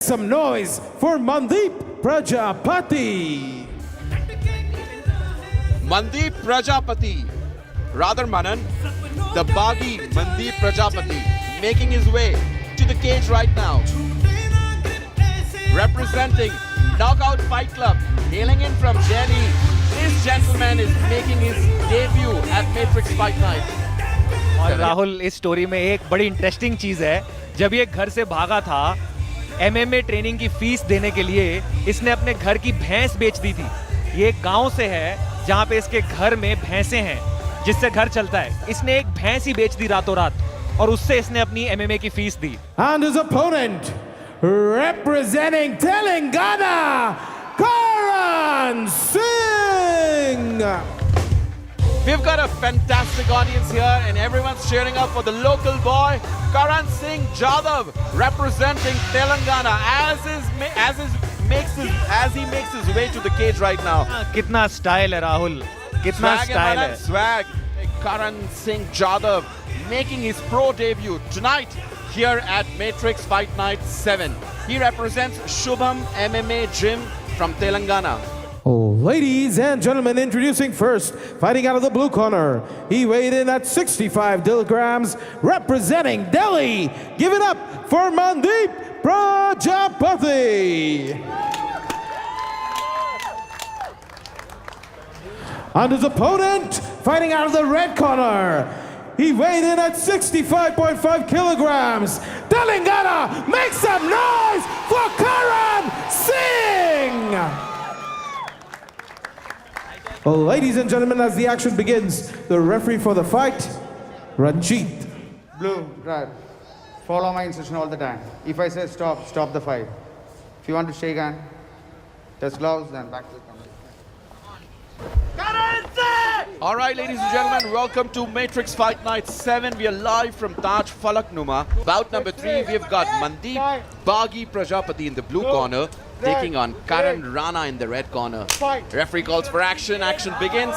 Some noise for Mandeep Prajapati. Mandeep Prajapati, rather Manan, the Baghi Mandeep Prajapati, making his way to the cage right now. Representing Knockout Fight Club, hailing in from Delhi, this gentleman is making his debut at Matrix Fight Night. और राहुल, इस story में एक बड़ी interesting चीज़ है, जब ये घर से भागा था एमएमए ट्रेनिंग की फीस देने के लिए इसने अपने घर की भैंस बेच दी थी। ये एक गांव से है जहां पे इसके घर में भैंसें हैं जिससे घर चलता है। इसने एक भैंस ही बेच दी रातों रात और उससे इसने अपनी एमएमए की fees the. And his opponent, representing Telangana, Karan Singh. We've got a fantastic audience here and everyone's cheering up for the local boy, Karan Singh Jadhav, representing Telangana as he makes his way to the cage right now. कितना style है राहुल, कितना style है। Swag. Karan Singh Jadhav making his pro debut tonight here at Matrix Fight Night 7. He represents Shubham MMA Gym from Telangana. Ladies and gentlemen, introducing first, fighting out of the blue corner. He weighed in at 65 kilograms, representing Delhi. Give it up for Mandeep Prajapati. And his opponent, fighting out of the red corner. He weighed in at 65.5 kilograms. Telangana, make some noise for Karan Singh! Well, ladies and gentlemen, as the action begins, the referee for the fight, Ranjit. Blue, red. Follow my instruction all the time. If I say stop, stop the fight. If you want to shake hand, test gloves, then back to the camera. All right, ladies and gentlemen, welcome to Matrix Fight Night 7. We are live from Taj Falak Numa. Bout number 3, we've got Mandeep Baghi Prajapati in the blue corner, taking on Karan Rana in the red corner. Referee calls for action. Action begins.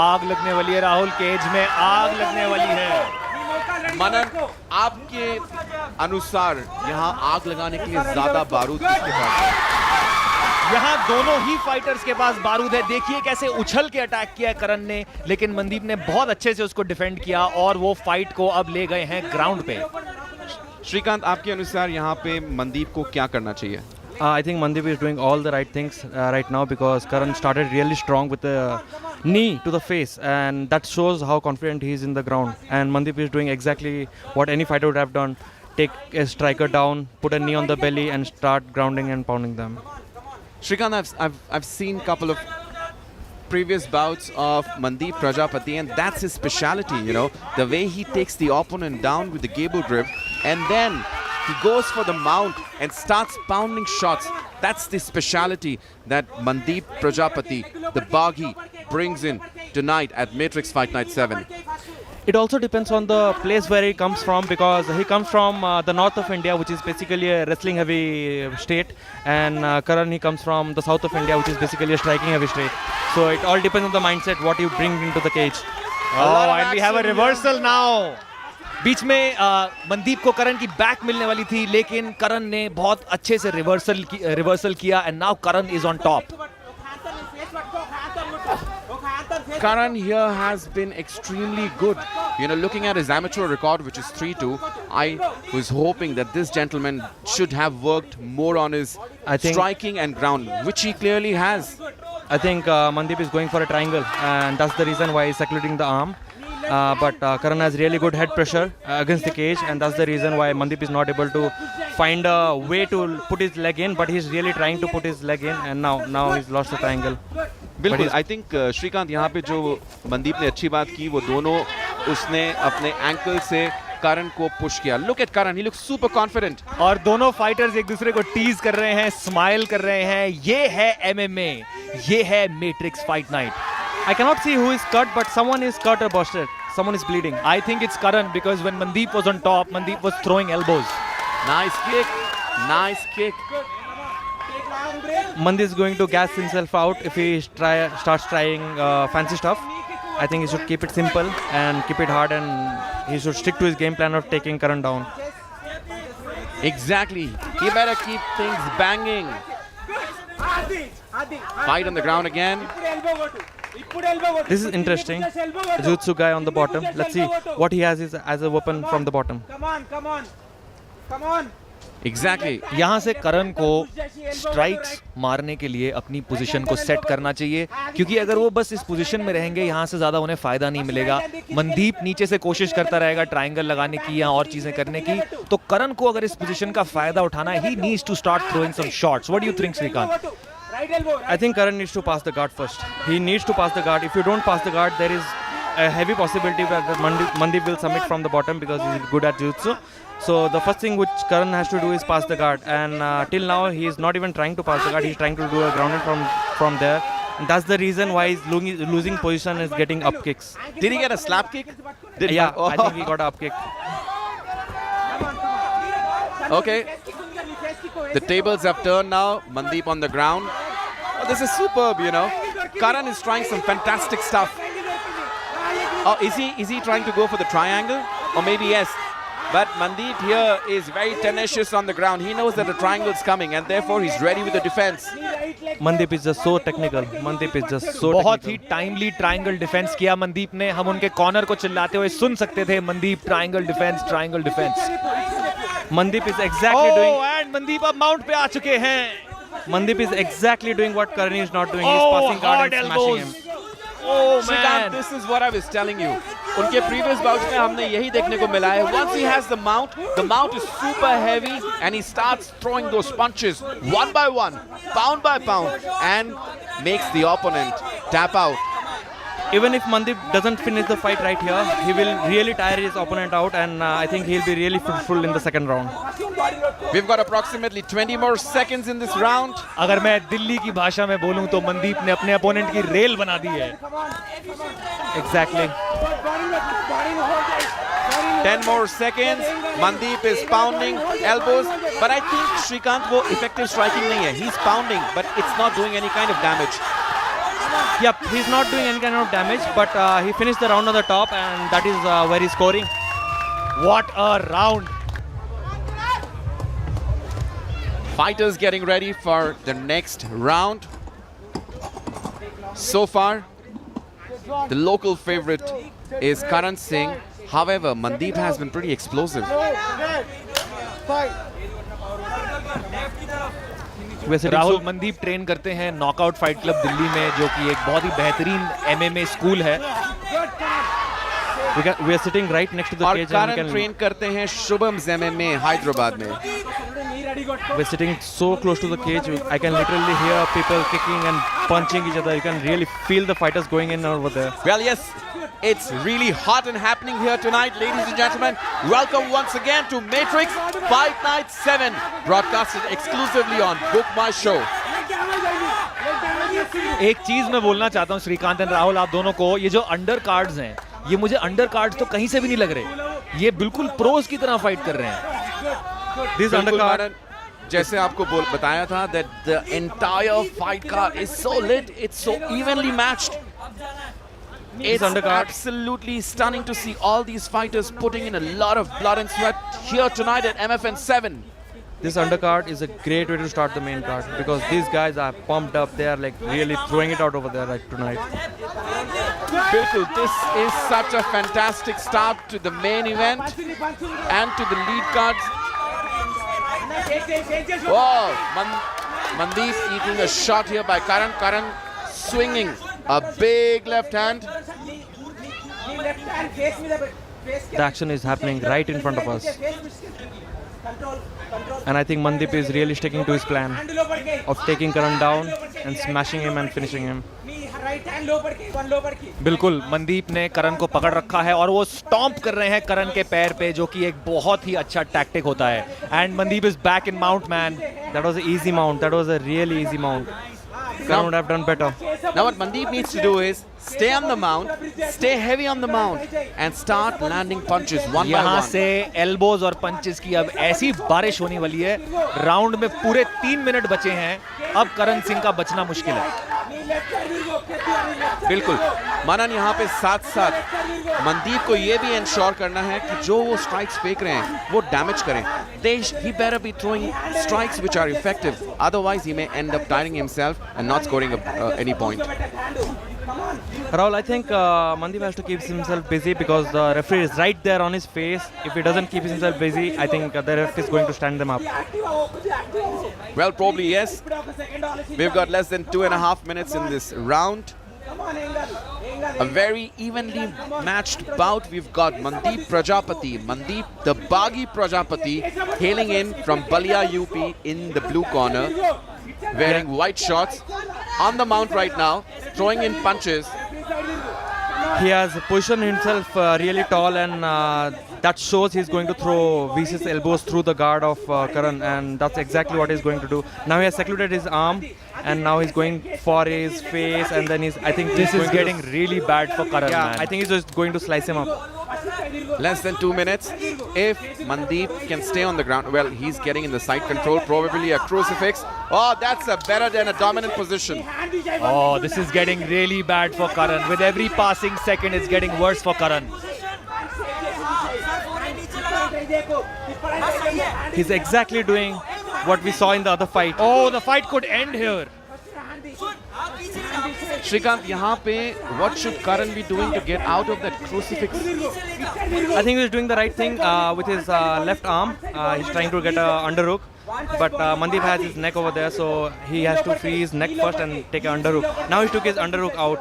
आग लगने वाली है Rahul, cage में आग लगने वाली है। मनन, आपके अनुसार यहाँ आग लगाने के लिए ज्यादा बारूद किसके पास है? यहाँ दोनों ही फाइटर्स के पास बारूद है। देखिए कैसे उछल के अटैक किया है करण ने, लेकिन मनदीप ने बहुत अच्छे से उसको डिफेंड किया और वो फाइट को अब ले गए हैं ग्राउंड पे। श्रीकांत, आपके अनुसार यहाँ पे मनदीप को क्या करना चाहिए? I think Mandeep is doing all the right things right now because Karan started really strong with the knee to the face, and that shows how confident he is in the ground. And Mandeep is doing exactly what any fighter would have done: take a striker down, put a knee on the belly, and start grounding and pounding them. Shrikant, I've seen a couple of previous bouts of Mandeep Prajapati, and that's his speciality, you know, the way he takes the opponent down with the gable grip and then he goes for the mount and starts pounding shots. That's the speciality that Mandeep Prajapati, the Baghi, brings in tonight at Matrix Fight Night 7. It also depends on the place where he comes from, because he comes from the north of India, which is basically a wrestling heavy state, and Karan, he comes from the south of India, which is basically a striking heavy state. So it all depends on the mindset, what you bring into the cage. Oh, and we have a reversal now. बीच में मनदीप को करण की back मिलने वाली थी, लेकिन करण ने बहुत अच्छे से रिवर्सल किया and now Karan is on top. Karan here has been extremely good. You know, looking at his amateur record, which is 3-2, I was hoping that this gentleman should have worked more on his striking and ground, which he clearly has. I think Mandeep is going for a triangle, and that's the reason why he's secluding the arm. But Karan has really good head pressure against the cage, and that's the reason why Mandeep is not able to find a way to put his leg in, but he's really trying to put his leg in, and now he's lost the triangle. बिल्कुल, I think Shrikant, यहाँ पे जो मनदीप ने अच्छी बात की, वो दोनों उसने अपने एंकल से करण को पुश किया. Look at Karan, he looks super confident. और दोनों फाइटर्स एक दूसरे को टीज कर रहे हैं, स्माइल कर रहे हैं. ये है एमएमए, ये है matrix fight night. I cannot see who is cut, but someone is cut or busted. Someone is bleeding. I think it's Karan, because when Mandeep was on top, Mandeep was throwing elbows. Nice kick, nice kick. Mandeep is going to gas himself out if he starts trying fancy stuff. I think he should keep it simple and keep it hard, and he should stick to his game plan of taking Karan down. Exactly. He better keep things banging. Fight on the ground again. This is interesting. Jiu-jitsu guy on the bottom. Let's see what he has as a weapon from the bottom. Exactly. यहाँ से करण को strikes मारने के लिए अपनी position को set करना चाहिए, क्योंकि अगर वो बस इस पोजीशन में रहेंगे यहाँ से ज़्यादा उन्हें फ़ायदा नहीं मिलेगा। मनदीप नीचे से कोशिश करता रहेगा ट्रायंगल लगाने की या और चीज़ें करने की, तो करण को अगर इस पोजीशन का फ़ायदा उठाना है, he needs to start throwing some shots. What do you think Srikanth? I think Karan needs to pass the guard first. He needs to pass the guard. If you don't pass the guard, there is a heavy possibility that Mandeep will submit from the bottom because he's good at jiu-jitsu. So the first thing which Karan has to do is pass the guard. And till now, he is not even trying to pass the guard. He's trying to do a grounded from there. And that's the reason why he's losing position, is getting up kicks. Did he get a slap kick? Yeah, I think he got an up kick. Okay. The tables have turned now. Mandeep on the ground. Oh, this is superb, you know. Karan is trying some fantastic stuff. Oh, is he trying to go for the triangle? Or maybe yes. But Mandeep here is very tenacious on the ground. He knows that the triangle is coming and therefore he's ready with the defense. Mandeep is just so technical. Mandeep is just so बहुत technical. ही timely triangle defence किया मनदीप ने। हम उनके corner को चिल्लाते हुए सुन सकते थे, Mandeep triangle defence, triangle defence. Mandeep is exactly doing. And Mandeep अब माउंट पे आ चुके हैं। Mandeep is exactly doing what Karan is not doing. He's passing guard and smashing him. Oh Shrikant, man, this is what I was telling you. उनके previous bouts में हमने यही देखने को मिला है. Once he has the mount is super heavy and he starts throwing those punches one by one, pound by pound, and makes the opponent tap out. Even if Mandeep doesn't finish the fight right here, he will really tire his opponent out, and I think he'll be really fruitful in the second round. We've got approximately 20 more seconds in this round. अगर मैं दिल्ली की भाषा में बोलूं तो मनदीप ने अपने opponent की रेल बना दी है। Exactly. 10 more seconds. Mandeep is pounding elbows, but I think Shrikant वो effective striking नहीं है. He's pounding, but it's not doing any kind of damage. Yep, he's not doing any kind of damage, but he finished the round on the top, and that is where he's scoring. What a round! Fighters getting ready for the next round. So far, the local favorite is Karan Singh. However, Mandeep has been pretty explosive. Rahul, Mandeep train करते हैं knockout fight club Delhi में, जो कि एक बहुत ही बेहतरीन MMA school है। We are sitting right next to the और cage, and Karan ट्रेन करते हैं शुभम्स MMA हैदराबाद में. we're sitting so close to the cage. I can literally hear people kicking and punching each other. You can really feel the fighters going in over there. Well, yes, it's really hot and happening here tonight, ladies and gentlemen. Welcome once again to Matrix Fight Night 7, broadcasted exclusively on Book My Show. एक चीज मैं बोलना चाहता हूँ Shrikant and Rahul, आप दोनों को, ये जो अंडर कार्ड्स हैं, ये मुझे अंडर कार्ड्स तो कहीं से भी नहीं लग रहे। ये बिल्कुल प्रोज की तरह फाइट कर रहे हैं। This undercard, जैसे आपको बताया था, that the entire fight card is so lit, it's so evenly matched. It's undercard. absolutely stunning to see all these fighters putting in a lot of blood and sweat here tonight at MFN 7. this undercard is a great way to start the main card, because these guys are pumped up. They are like really throwing it out over there right tonight. Bilkul, this is such a fantastic start to the main event and to the lead cards. Whoa, Mandeep eating a shot here by Karan. Karan swinging a big left hand. The action is happening right in front of us, and I think Mandeep is really sticking to his plan of taking Karan down and smashing him and finishing him. बिल्कुल, मनदीप ने करण को पकड़ रखा है और वो stomp कर रहे हैं करण के पैर पे, जो कि एक बहुत ही अच्छा टैक्टिक होता है। And Mandeep is back in mount man. That was an easy mount. That was a really easy mount. Karan would have done better. Now what Mandeep needs to do is stay on the mount, stay heavy on the mount, and start landing punches one by यहाँ one. से elbows और punches की अब ऐसी बारिश होने वाली है। राउंड में पूरे 3 मिनट बचे हैं। अब करण सिंह का बचना मुश्किल है। बिल्कुल मनन यहाँ पे साथ साथ मनदीप को ये भी इंश्योर करना है कि जो वो स्ट्राइक्स फेंक रहे हैं वो डैमेज करें. He better be throwing strikes which are effective, otherwise he may end up tiring himself and not scoring any point. Rahul, I think Mandeep has to keep himself busy because the referee is right there on his face. If he doesn't keep himself busy, I think the ref is going to stand them up. Well, probably yes. We've got less than 2.5 minutes in this round. A very evenly matched bout. We've got Mandeep Prajapati, Mandeep the Baghi Prajapati, hailing in from Balia UP in the blue corner, wearing white shorts, on the mount right now, throwing in punches. He has positioned himself really tall, and that shows he's going to throw vicious elbows through the guard of Karan, and that's exactly what he's going to do. Now he has secluded his arm, and now he's going for his face, and then I think This is getting really bad for Karan, yeah, man. I think he's just going to slice him up. Less than 2 minutes. If Mandeep can stay on the ground, well, he's getting in the side control, probably a crucifix. Oh, that's better than a dominant position. Oh, this is getting really bad for Karan. With every passing second, it's getting worse for Karan. He's exactly doing what we saw in the other fight. Oh, the fight could end here. Shrikant, यहाँ पे what should Karan be doing to get out of that crucifix? I think he's doing the right thing with his left arm. He's trying to get a underhook, but Mandeep has his neck over there, so he has to free his neck first and take an underhook. Now he took his underhook out.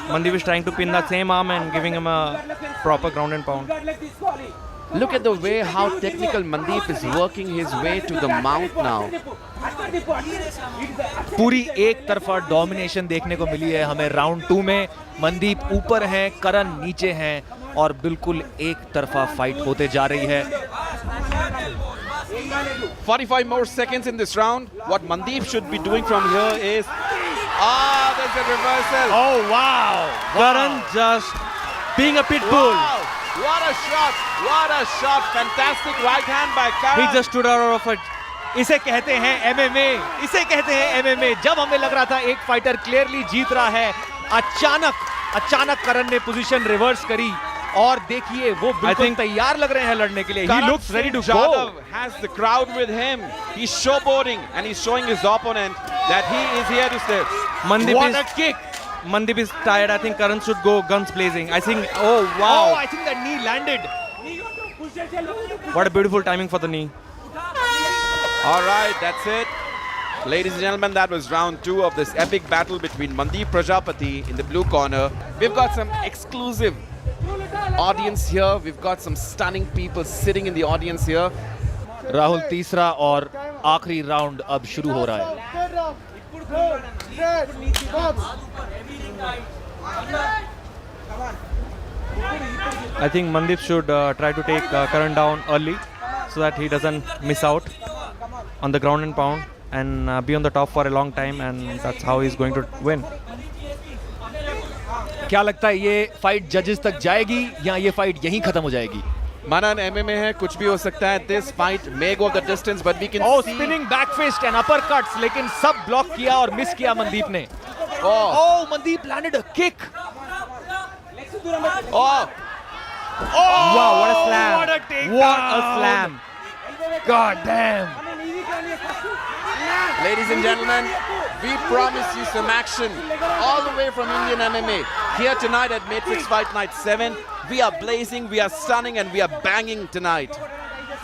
Mandeep is trying to pin that same arm and giving him a proper ground and pound. Look at the way how technical Mandeep is working his way to the mount now. पूरी एक तरफा domination देखने को मिली है हमें round 2 में. मनदीप ऊपर हैं, करण नीचे हैं और बिल्कुल एक तरफा फाइट होते जा रही है. 45 more seconds in this round. What Mandeep should be doing from here is... there's a reversal. Oh, wow. Karan just being a pit bull. Wow. What a shot. What a shot. Fantastic right hand by Karan. He just stood out of it. इसे कहते हैं MMA. इसे कहते हैं MMA. जब हमें लग रहा था एक फाइटर क्लियरली जीत रहा है, अचानक करण ने पोजीशन रिवर्स करी और देखिए वो बिल्कुल तैयार लग रहे हैं लड़ने के लिए. He looks ready to go. Has the crowd with him. He's showboating and he's showing his opponent that he is here to stay. What a kick. Mandeep is tired. I think Karan should go guns blazing. I think, oh wow. Oh, I think that knee landed. What a beautiful timing for the knee. All right, that's it. Ladies and gentlemen, that was round 2 of this epic battle between Mandeep Prajapati in the blue corner. We've got some exclusive audience here. We've got some stunning people sitting in the audience here. Rahul, तीसरा और आखिरी round अब शुरू हो रहा है. I think Mandeep should try to take Karan down early so that he doesn't miss out on the ground and pound and be on the top for a long time, and that's how he's going to win. क्या लगता है ये fight जजेस तक जाएगी या ये fight यहीं खत्म हो जाएगी? Manan, MMA है, कुछ भी हो सकता है. This fight may go the distance, but we can see... spinning back fist and uppercuts, लेकिन सब ब्लॉक किया और मिस किया मनदीप ने. Oh, Mandeep landed a kick. oh. Wow, what a slam. What a takedown. What a slam. God damn. Ladies and gentlemen, we promise you some action all the way from Indian MMA. Here tonight at Matrix Fight Night 7, we are blazing, we are stunning, and we are banging tonight.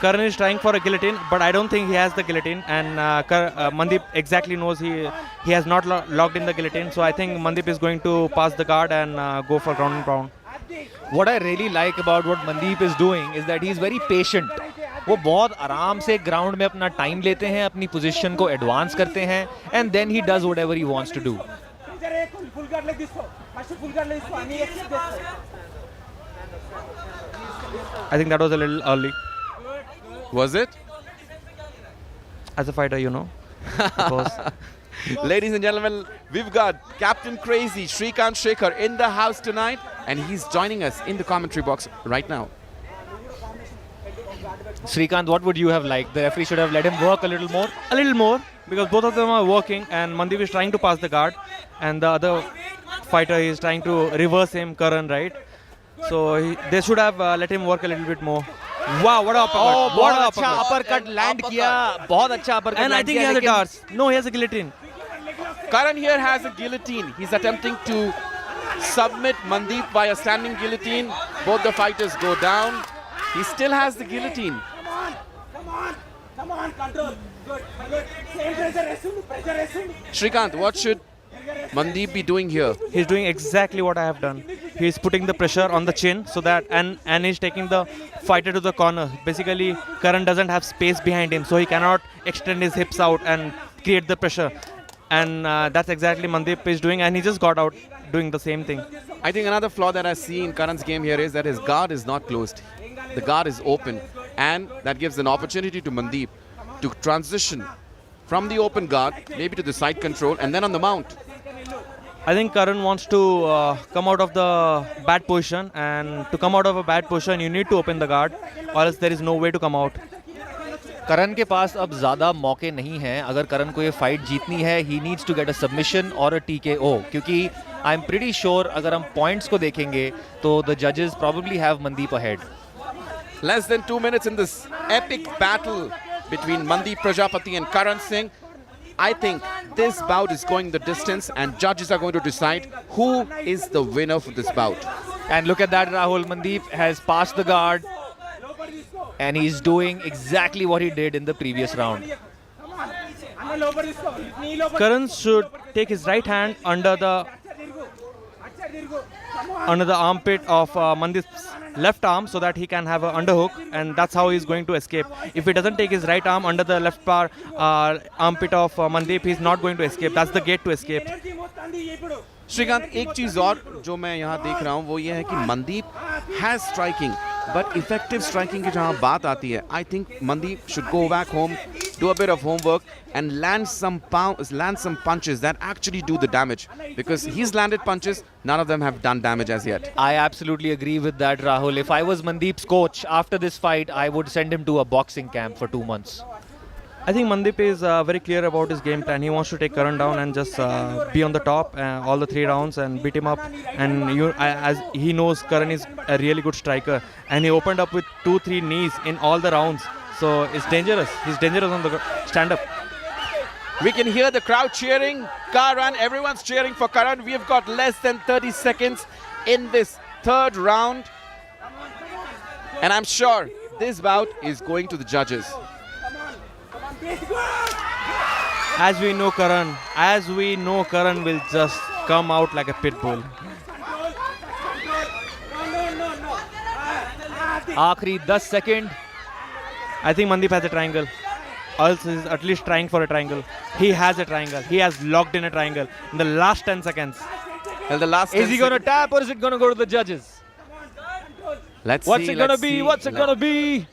Karan is trying for a guillotine, but I don't think he has the guillotine, and Mandeep exactly knows he has not locked in the guillotine, so I think Mandeep is going to pass the guard and go for ground and pound. What I really like about what Mandeep is doing is that he is very patient. वो बहुत आराम से ground में अपना time लेते हैं, अपनी position को एडवांस करते हैं, and then he does whatever he wants to do. I think that was a little early. Was it? As a fighter, you know. Because Ladies and gentlemen, we've got Captain Crazy, Shrikant Shekhar in the house tonight, and he's joining us in the commentary box right now. Shrikant, what would you have liked? The referee should have let him work a little more? a little more, because both of them are working, and Mandeep is trying to pass the guard, and the other fighter. He's trying to reverse him, Karan, right? So they should have let him work a little bit more. Wow, what a uppercut! Oh, what बहुत a अच्छा uppercut! uppercut land किया, बहुत अच्छा uppercut And I land think he किया, has a लेकिन darts. No, he has a guillotine. Karan here has a guillotine. He's attempting to submit Mandeep by a standing guillotine. Both the fighters go down. He still has the guillotine. Come on, control. Good. Same pressure. Shrikant, what should Mandeep be doing here? He's doing exactly what I have done. He's putting the pressure on the chin so that and he's taking the fighter to the corner. Basically, Karan doesn't have space behind him, so he cannot extend his hips out and create the pressure. And that's exactly Mandeep is doing, and he just got out doing the same thing. I think another flaw that I see in Karan's game here is that his guard is not closed. The guard is open, and that gives an opportunity to Mandeep to transition from the open guard, maybe to the side control, and then on the mount. I think Karan wants to come out of the bad position, and to come out of a bad position, you need to open the guard, or else there is no way to come out. करण के पास अब ज़्यादा मौके नहीं हैं. अगर करण को ये fight जीतनी है, he needs to get a submission or a TKO. क्योंकि I'm pretty sure अगर हम पॉइंट्स को देखेंगे तो the judges probably have Mandeep ahead. Less than 2 minutes in this epic battle between Mandeep Prajapati and Karan Singh. I think this bout is going the distance, and judges are going to decide who is the winner for this bout. And look at that, Rahul. Mandeep has passed the guard, and he's doing exactly what he did in the previous round. Karan should take his right hand under the armpit of Mandeep's left arm so that he can have an underhook, and that's how he's going to escape. If he doesn't take his right arm under the left armpit of Mandeep, he's not going to escape. That's the gate to escape. Shrikant, एक चीज और जो मैं यहाँ देख रहा हूँ वो ये है कि Mandeep has striking, but effective striking की जहाँ बात आती है, I think Mandeep should go back home, do a bit of homework and land some punches that actually do the damage, because he's landed punches, none of them have done damage as yet. I absolutely agree with that, Rahul. If I was Mandeep's coach after this fight, I would send him to a boxing camp for 2 months. I think Mandeep is very clear about his game plan. He wants to take Karan down and just be on the top all the 3 rounds and beat him up. And as he knows, Karan is a really good striker, and he opened up with 2-3 knees in all the rounds. So it's dangerous. He's dangerous on the stand-up. We can hear the crowd cheering Karan. Everyone's cheering for Karan. We have got less than 30 seconds in this 3rd round, and I'm sure this bout is going to the judges. As we know, Karan will just come out like a pit bull. आखिरी 10 second. I think Mandeep has a triangle. Also, is at least trying for a triangle. He has a triangle. He has locked in a triangle in the last 10 seconds. Well, the last Is he going to tap, or is it going to go to the judges? Let's What's see. it going to be? What's it going to be?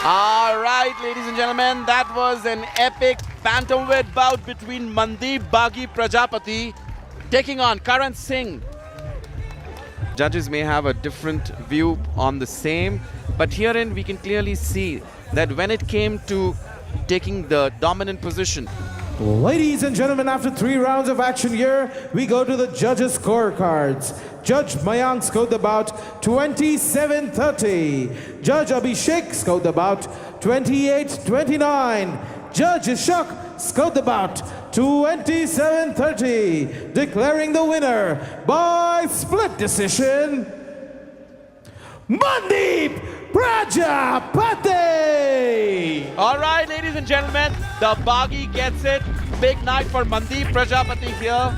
All right, ladies and gentlemen, that was an epic bantamweight bout between Mandeep Baghi Prajapati taking on Karan Singh. Judges may have a different view on the same, but herein we can clearly see that when it came to taking the dominant position, Ladies and gentlemen, after 3 rounds of action here, we go to the judges' scorecards. Judge Mayank scored the bout 27-30. Judge Abhishek scored the bout 28-29. Judge Ishak scored the bout 27-30. Declaring the winner by split decision, Mandeep Prajapati! all right, ladies and gentlemen, the Baghi gets it. Big night for Mandeep Prajapati here.